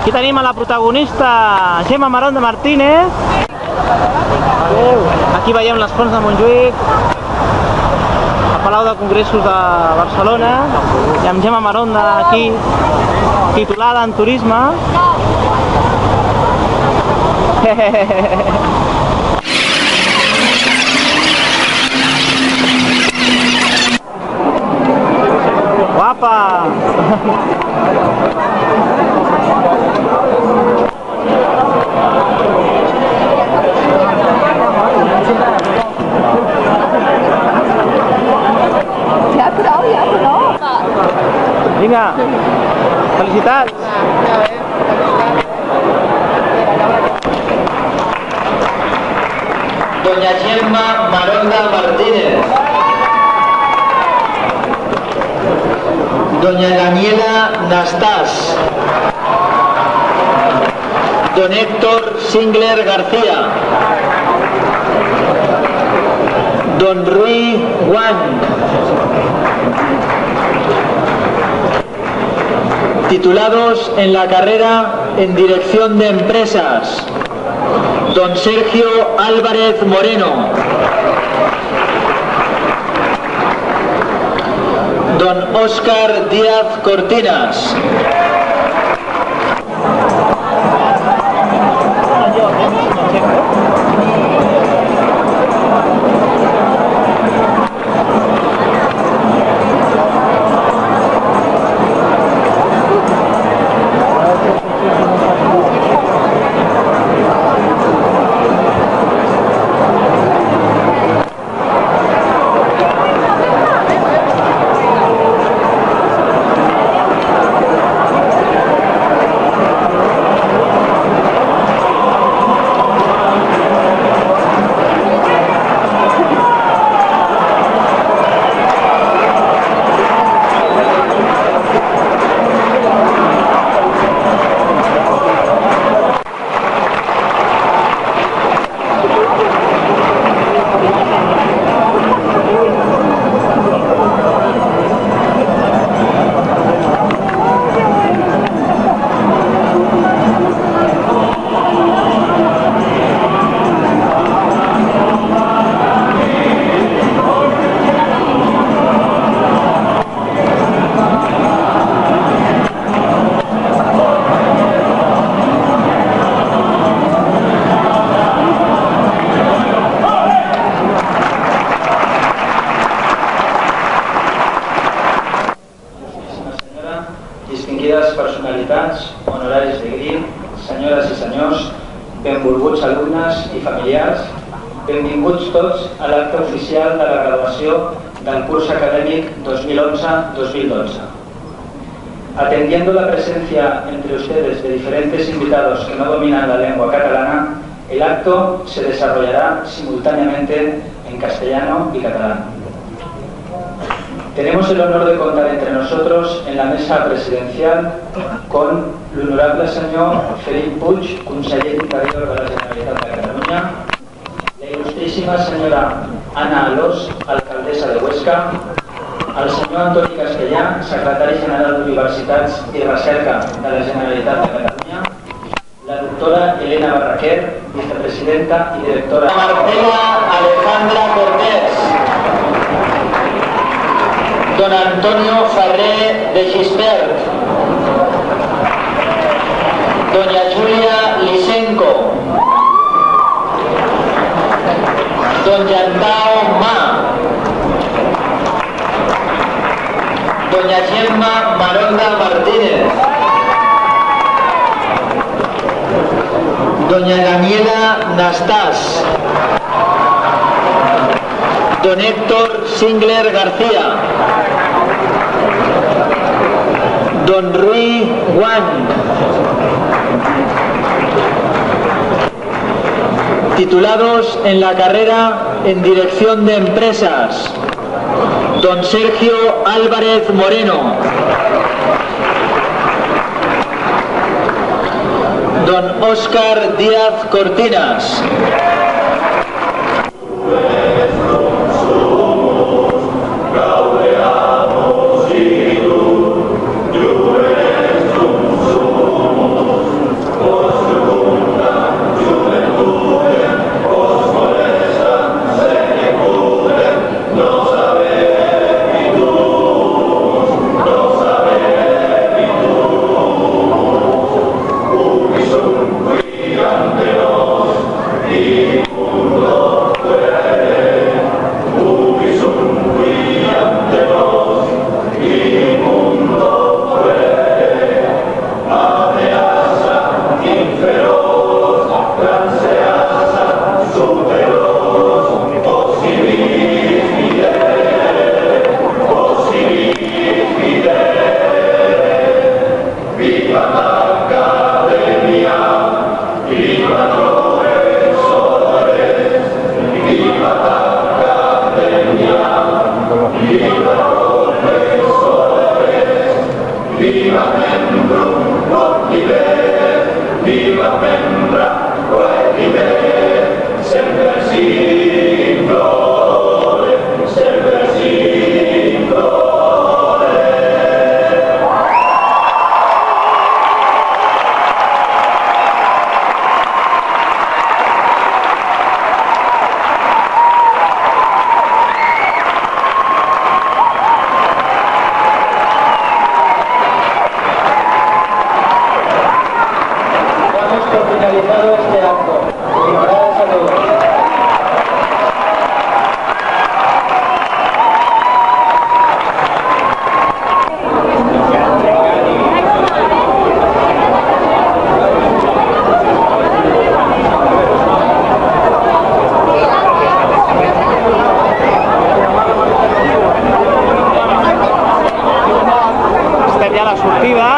Aquí tenim a la protagonista Gemma Maronda Martínez. Aquí veiem les fonts de Montjuïc, al Palau de Congressos de Barcelona, i amb Gemma Maronda aquí, titulada en turisme. Guapa! Vinga, felicitats! Doña Gemma Maronda Martínez, Doña Daniela Nastas, Don Héctor Singler García, Don Rui Wang. Titulados en la carrera en Dirección de Empresas, Don Sergio Álvarez Moreno, Don Óscar Díaz Cortinas, distinguides personalitats, honoraris de GRI, senyores i senyors, benvolguts alumnes i familiars, benvinguts tots a l'acte oficial de la graduació del curs acadèmic 2011-2012. Atendiendo la presencia entre ustedes de diferentes invitados que no dominan la lengua catalana, el acto se desarrollará simultáneamente en castellano y catalán. Tenemos el honor de contar entre nosotros en la mesa presidencial con l'honorable senyor Felip Puig, conseller d'Interior de la Generalitat de Catalunya, la il·lustríssima senyora Anna Alós, alcaldessa de Huesca, el senyor Antoni Castellà, secretari general d'Universitats i Recerca de la Generalitat de Catalunya, la doctora Elena Barraquer, vicepresidenta i directora, Marcela Alejandra Cortés, Don Antonio Ferrer de Gispert, Doña Julia Lisenko, Don Yantao Ma, Doña Gemma Maronda Martínez, Doña Daniela Nastas, Don Héctor Singler García, Don Rui Wang. Titulados en la carrera en Dirección de Empresas, Don Sergio Álvarez Moreno, Don Óscar Díaz Cortinas, Damos por finalizado este acto. Felicidades a todos. Estem ja a la sortida.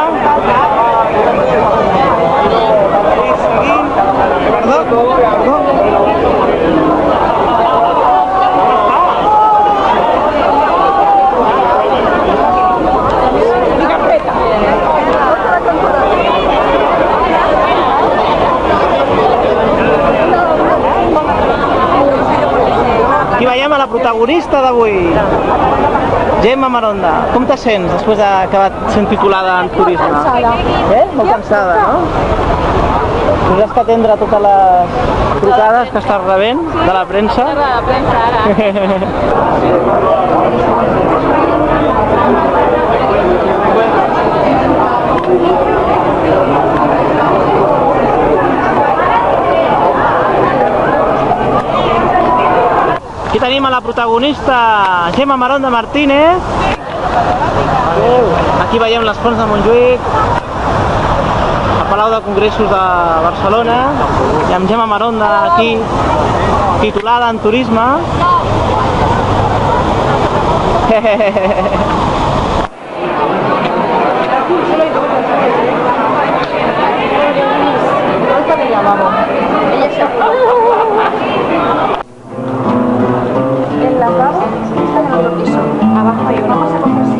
Aquí veiem a la protagonista d'avui, Gemma Maronda. Com te sents després d'haver acabat sent titulada en turisme? Cansada. Molt cansada, no? Us has d'atendre totes les trucades que estàs rebent de la premsa? De la premsa, ara. Aquí tenim a la protagonista Gemma Maronda Martínez. Aquí veiem les Fonts de Montjuïc, al Palau de Congressos de Barcelona, i amb Gemma Maronda aquí, titulada en turisme. El lavabo está en el otro piso. Abajo hay uno. Vamos a coger sí.